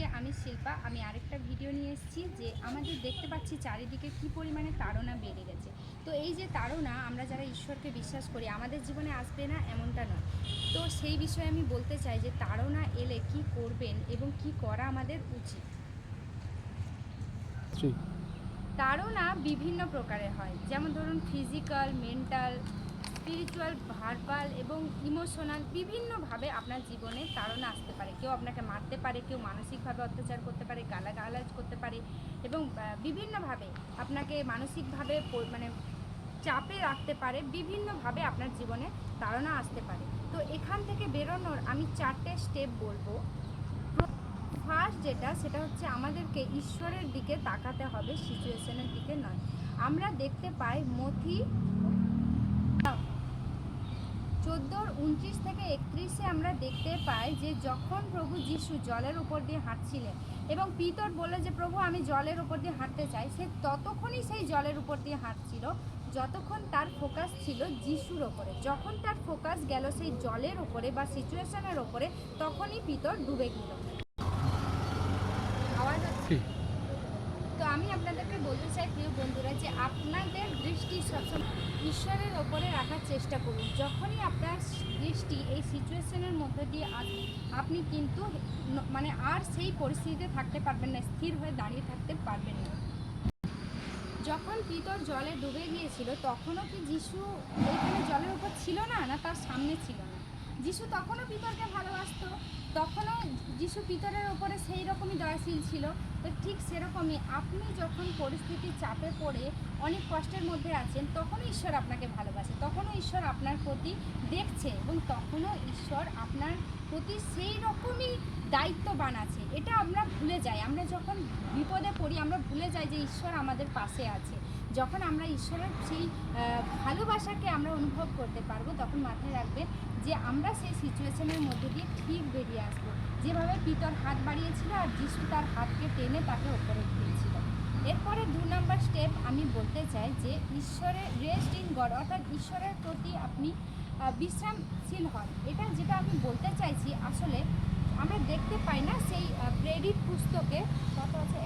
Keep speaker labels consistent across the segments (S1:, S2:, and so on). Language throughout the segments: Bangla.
S1: সবাইকে, আমি শিল্পা। আমি আরেকটা ভিডিও নিয়ে এসেছি যে আমাদের দেখতে পাচ্ছি চারিদিকে কি পরিমাণে তাড়না বেড়ে গেছে। তো এই যে তাড়না, আমরা যারা ঈশ্বরকে বিশ্বাস করি আমাদের জীবনে আসবে না এমনটা নয়। তো সেই বিষয়ে আমি বলতে চাই যে তাড়না এলে কি করবেন এবং কি করা আমাদের উচিত। তাড়না বিভিন্ন প্রকারের হয়, যেমন ধরুন ফিজিক্যাল, মেন্টাল, স্পিরিচুয়াল, ভার্বাল এবং ইমোশনাল। বিভিন্নভাবে আপনার জীবনে তাড়না আসতে পারে। কেউ আপনাকে মারতে পারে, কেউ মানসিকভাবে অত্যাচার করতে পারে, গালাগালাজ করতে পারে এবং বিভিন্নভাবে আপনাকে মানসিকভাবে মানে চাপে রাখতে পারে। বিভিন্নভাবে আপনার জীবনে তাড়না আসতে পারে। তো এখান থেকে বেরোনোর আমি 4টে স্টেপ বলবো। ফার্স্ট সেটা হচ্ছে আমাদেরকে ঈশ্বরের দিকে তাকাতে হবে, সিচুয়েশনের দিকে নয়। আমরা দেখতে পাই মথি 14:29 থেকে 31 আমরা দেখতে পাই যে যখন প্রভু যিশু জলের উপর দিয়ে হাঁটছিলেন এবং পিতর বলল যে প্রভু আমি জলের উপর দিয়ে হাঁটতে চাই, সে ততক্ষণই সেই জলের উপর দিয়ে হাঁটছিল যতক্ষণ তার ফোকাস ছিল যিশুর ওপরে। যখন তার ফোকাস গেল সেই জলের ওপরে বা সিচুয়েশনের ওপরে, তখনই পিতর ডুবে গেল। আওয়াজ হচ্ছে? তো আমি আপনাদেরকে বলতে চাই প্রিয় বন্ধুরা যে আপনাদের দৃষ্টি সবসময় ঈশ্বরের ওপরে রাখার চেষ্টা করুন। যখনই আপনার দৃষ্টি এই সিচুয়েশনের মধ্যে দিয়ে আসবে, আপনি কিন্তু মানে আর সেই পরিস্থিতিতে থাকতে পারবেন না, স্থির হয়ে দাঁড়িয়ে থাকতে পারবেন না। যখন পিতর জলে ডুবে গিয়েছিল তখনও কি যিশু ওইখানে জলের উপর ছিল না, না তার সামনে ছিল না? যিশু তখনও পিতরকে ভালোবাসতো, তখনও যিশু পিতরের ওপরে সেই রকমই দয়াশীল ছিল। তো ঠিক সেরকমই আপনি যখন পরিস্থিতির চাপে পড়ে অনেক কষ্টের মধ্যে আছেন, তখনও ঈশ্বর আপনাকে ভালোবাসে, তখনও ঈশ্বর আপনার প্রতি দেখছে এবং তখনও ঈশ্বর আপনার প্রতি সেই রকমই দায়িত্ববান আছে। এটা আমরা ভুলে যাই। আমরা যখন বিপদে পড়ি আমরা ভুলে যাই যে ঈশ্বর আমাদের পাশে আছে। যখন আমরা ঈশ্বরের সেই ভালোবাসাকে আমরা অনুভব করতে পারবো, তখন মাথায় রাখবেন যে আমরা সেই সিচুয়েশনের মধ্যে দিয়ে ঠিক বেরিয়ে আসবো। যেভাবে পিতর হাত বাড়িয়েছিল আর যিশু তার হাতকে টেনে তাকে ওপরে উঠিয়েছিল। এরপরে 2 নম্বর স্টেপ আমি বলতে চাই যে ঈশ্বরের রেস্ট ইন গড, অর্থাৎ ঈশ্বরের প্রতি আপনি বিশ্রামশীল হন। এটা যেটা আমি বলতে চাইছি, আসলে আমরা দেখতে পাই না সেই প্রেরিত পুস্তকে কত আছে,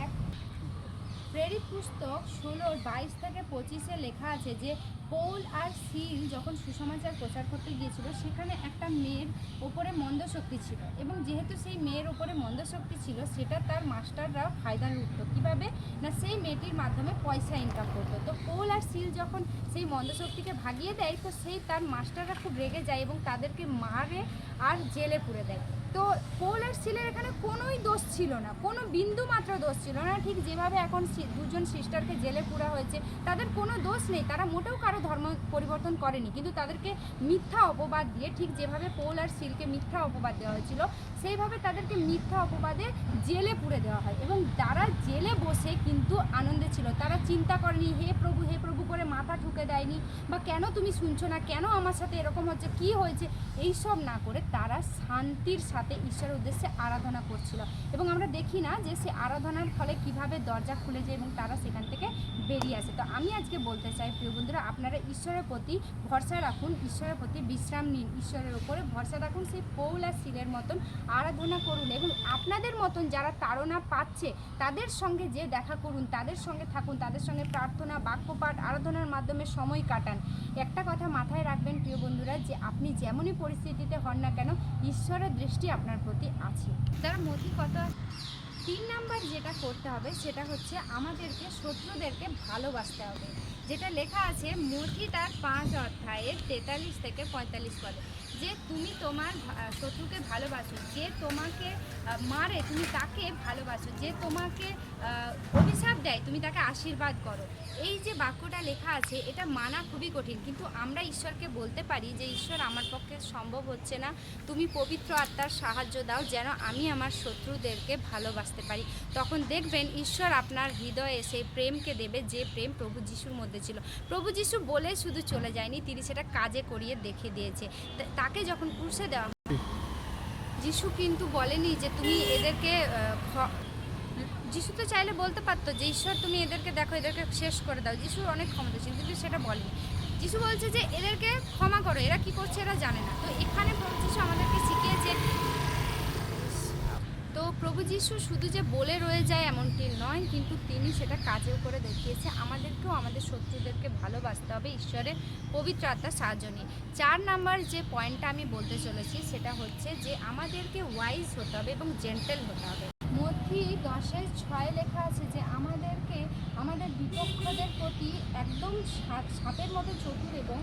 S1: প্রেরিত পুস্তক 16:22 থেকে 25 লেখা আছে যে পৌল আর সিল যখন সুসমাচার প্রচার করতে গিয়েছিল, সেখানে একটা মেয়ের ওপরে মন্দ শক্তি ছিল এবং যেহেতু সেই মেয়ের ওপরে মন্দ শক্তি ছিল, সেটা তার মাস্টাররা ফায়দা লুটত। কীভাবে না, সেই মেয়েটির মাধ্যমে পয়সা ইনকাম করতো। তো পৌল আর সিল যখন সেই মন্দ শক্তিকে ভাগিয়ে দেয়, তো সেই তার মাস্টাররা খুব রেগে যায় এবং তাদেরকে মারে আর জেলে পুরে দেয়। তো পৌল আর সিলের এখানে কোনোই দোষ ছিল না, কোনো বিন্দু মাত্র দোষ ছিল না। ঠিক যেভাবে এখন দুজন সিস্টারকে জেলে পুরা হয়েছে, তাদের কোনো দোষ নেই, তারা মোটেও কারো ধর্ম পরিবর্তন করেনি, কিন্তু তাদেরকে মিথ্যা অপবাদ দিয়ে, ঠিক যেভাবে পৌল আর সিলকে মিথ্যা অপবাদ দেওয়া হয়েছিল, সেইভাবে তাদেরকে মিথ্যা অপবাদে জেলে পুরে দেওয়া হয়। এবং তারা জেলে বসে কিন্তু আনন্দে ছিল, তারা চিন্তা করেনি হে প্রভু করে মাথা ঠুকে দেয়নি, বা কেন তুমি শুনছো না, কেন আমার সাথে এরকম হচ্ছে, কি হয়েছে, এইসব না করে তারা শান্তির সাথে ঈশ্বরের উদ্দেশ্যে আরাধনা করছিল। এবং আমরা দেখি না যে সে আরাধনার ফলে কিভাবে দরজা খুলে যায় এবং তারা সেখান থেকে বেরিয়ে আসে। তো আমি আজকে বলতে চাই প্রিয় বন্ধুরা, আপনারা ঈশ্বরের প্রতি ভরসা রাখুন, ঈশ্বরের প্রতি বিশ্রাম নিন, ঈশ্বরের উপরে ভরসা রাখুন, সেই পৌল আর সিলের মতন আরাধনা করুন এবং আপনাদের মতন যারা তাড়না পাচ্ছে তাদের সঙ্গে যে দেখা করুন, তাদের সঙ্গে থাকুন, তাদের সঙ্গে প্রার্থনা, বাক্যপাঠ, আরাধনার মাধ্যমে সময় কাটান। একটা কথা মাথায় রাখবেন প্রিয় বন্ধুরা, যে আপনি যেমনই পরিস্থিতিতে হন না কেন, ঈশ্বরের দৃষ্টি আপনার প্রতি আছে। তার মধ্যে কথা 3 নাম্বার যেটা করতে হবে সেটা হচ্ছে আমাদেরকে শত্রুদেরকে ভালোবাসতে হবে। যেটা লেখা আছে মথি তার 5:43 থেকে 45 পদে, যে তুমি তোমার শত্রুকে ভালোবাসো, যে তোমাকে মারে তুমি তাকে ভালোবাসো, যে তোমাকে অভিশাপ দেয় তুমি তাকে আশীর্বাদ করো। এই যে বাক্যটা লেখা আছে এটা মানা খুবই কঠিন, কিন্তু আমরা ঈশ্বরকে বলতে পারি যে ঈশ্বর আমার পক্ষে সম্ভব হচ্ছে না, তুমি পবিত্র আত্মার সাহায্য দাও যেন আমি আমার শত্রুদেরকে ভালোবাসতে পারি। তখন দেখবেন ঈশ্বর আপনার হৃদয়ে সেই প্রেমকে দেবে, যে প্রেম প্রভু যিশুর মধ্যে ছিল। প্রভু যিশু বলে শুধু চলে যায়নি, তিনি সেটা কাজে করিয়ে দেখিয়ে দিয়েছে। তাকে যখন ক্রুশে দেওয়া, যিশু কিন্তু বলেনি যে তুমি এদেরকে, যিশু তো চাইলে বলতে পারতো যে ঈশ্বর তুমি এদেরকে দেখো, এদেরকে শেষ করে দাও, যিশুর অনেক ক্ষমতা ছিল, কিন্তু সেটা বলেনি। যিশু বলছে যে এদেরকে ক্ষমা করো, এরা কি করছে এরা জানে না। তো এখানে প্রভু যিশু আমাদেরকে শিখিয়েছে। তো প্রভু যীশু শুধু যে বলে রয়ে যায় এমনটি নয়, কিন্তু তিনি সেটা কাজেও করে দেখিয়েছে। আমাদেরকেও আমাদের শত্রুদেরকে ভালোবাসতে হবে ঈশ্বরের পবিত্র আত্মার সাহায্য নিয়ে। 4 নাম্বার যে পয়েন্টটা আমি বলতে চলেছি সেটা হচ্ছে যে আমাদেরকে ওয়াইজ হতে হবে এবং জেন্টেল হতে হবে। মথি 10:6 লেখা আছে যে আমাদেরকে আমাদের বিপক্ষদের প্রতি একদম সাপের মতো চতুর এবং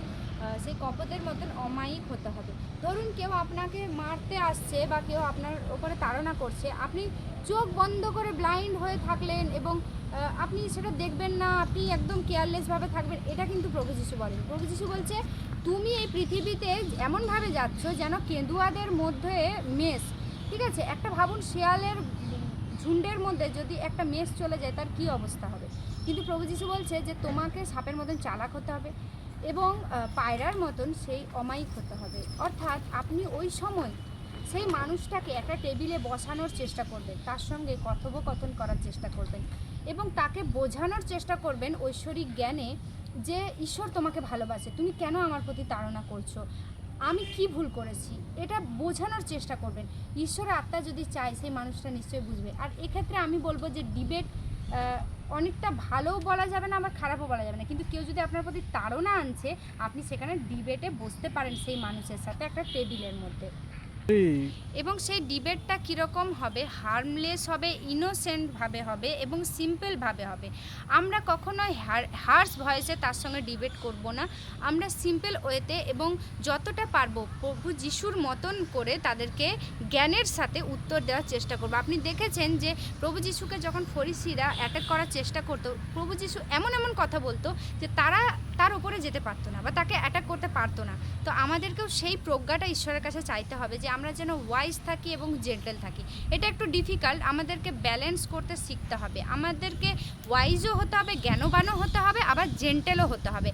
S1: সেই কপটের মতন অমায়িক হতে হবে। ধরুন কেউ আপনাকে মারতে আসছে বা কেউ আপনার ওপরে তাড়না করছে, আপনি চোখ বন্ধ করে ব্লাইন্ড হয়ে থাকলেন এবং আপনি সেটা দেখবেন না, আপনি একদম কেয়ারলেসভাবে থাকবেন, এটা কিন্তু প্রভু যীশু বলেন। প্রভু যীশু বলছে তুমি এই পৃথিবীতে এমনভাবে যাচ্ছ যেন কেঁদুয়াদের মধ্যে মেষ। ঠিক আছে, একটা ভাবুন শেয়ালের ঝুন্ডের মধ্যে যদি একটা মেষ চলে যায় তার কি অবস্থা হবে। কিন্তু প্রভু যীশু বলছে যে তোমাকে সাপের মতন চালাক হতে হবে এবং পায়রার মতন সেই অমায়িক হতে হবে। অর্থাৎ আপনি ওই সময় সেই মানুষটাকে একটা টেবিলে বসানোর চেষ্টা করবেন, তার সঙ্গে কথোপকথন করার চেষ্টা করবেন এবং তাকে বোঝানোর চেষ্টা করবেন ঐশ্বরিক জ্ঞানে যে ঈশ্বর তোমাকে ভালোবাসে, তুমি কেন আমার প্রতি তাড়না করছো, আমি কি ভুল করেছি, এটা বোঝানোর চেষ্টা করবেন। ঈশ্বরের আত্মা যদি চায় সেই মানুষটা নিশ্চয়ই বুঝবে। আর এক্ষেত্রে আমি বলবো যে ডিবেট অনেকটা ভালোও বলা যাবে না, আবার খারাপও বলা যাবে না, কিন্তু কেউ যদি আপনার প্রতি তাড়না আনছে আপনি সেখানে ডিবেটে বসতে পারেন সেই মানুষের সাথে একটা টেবিলের মধ্যে। এবং সেই ডিবেটটা কীরকম হবে, হার্মলেস হবে, ইনোসেন্টভাবে হবে এবং সিম্পলভাবে হবে। আমরা কখনোই হার্শ ভয়েসে তার সঙ্গে ডিবেট করব না, আমরা সিম্পল ওয়েতে এবং যতটা পারবো প্রভু যিশুর মতন করে তাদেরকে জ্ঞানের সাথে উত্তর দেওয়ার চেষ্টা করব। আপনি দেখেছেন যে প্রভু যিশুকে যখন ফরিসিরা অ্যাটাক করার চেষ্টা করতো, প্রভু যিশু এমন এমন কথা বলতো যে তারা তার উপরে যেতে পারতো না বা তাকে অ্যাটাক করতে পারতো না। তো আমাদেরকেও সেই প্রজ্ঞাটা ঈশ্বরের কাছে চাইতে হবে যে আমরা যেন ওয়াইজ থাকি এবং জেন্টেল থাকি। এটা একটু ডিফিকাল্ট, আমাদেরকে ব্যালেন্স করতে শিখতে হবে। আমাদেরকে ওয়াইজও হতে হবে, জ্ঞানবানও হতে হবে, আবার জেন্টেলও হতে হবে।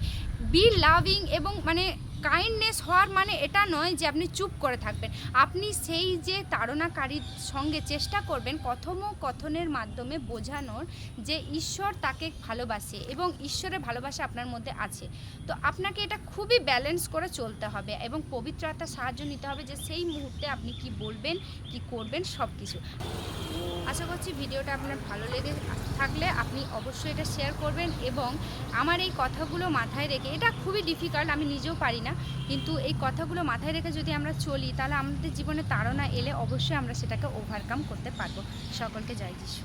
S1: বি লাভিং এবং মানে কাইন্ডনেস হওয়ার মানে এটা নয় যে আপনি চুপ করে থাকবেন। আপনি সেই যে তাড়নাকারীর সঙ্গে চেষ্টা করবেন কথোপকথনের মাধ্যমে বোঝানোর যে ঈশ্বর তাকে ভালোবাসে এবং ঈশ্বরের ভালোবাসা আপনার মধ্যে আছে। তো আপনাকে এটা খুবই ব্যালেন্স করে চলতে হবে এবং পবিত্র আত্মার সাহায্য নিতে হবে যে সেই মুহূর্তে আপনি কি বলবেন, কি করবেন, সব কিছু। আশা করছি ভিডিওটা আপনার ভালো লেগে থাকলে আপনি অবশ্যই এটা শেয়ার করবেন এবং আমার এই কথাগুলো মাথায় রেখে, এটা খুবই ডিফিকাল্ট, আমি নিজেও পারি না, কিন্তু এই কথাগুলো মাথায় রেখে যদি আমরা চলি তাহলে আমাদের জীবনে তাড়না এলে অবশ্যই আমরা সেটাকে ওভারকাম করতে পারবো। সকলকে জয় যিশু।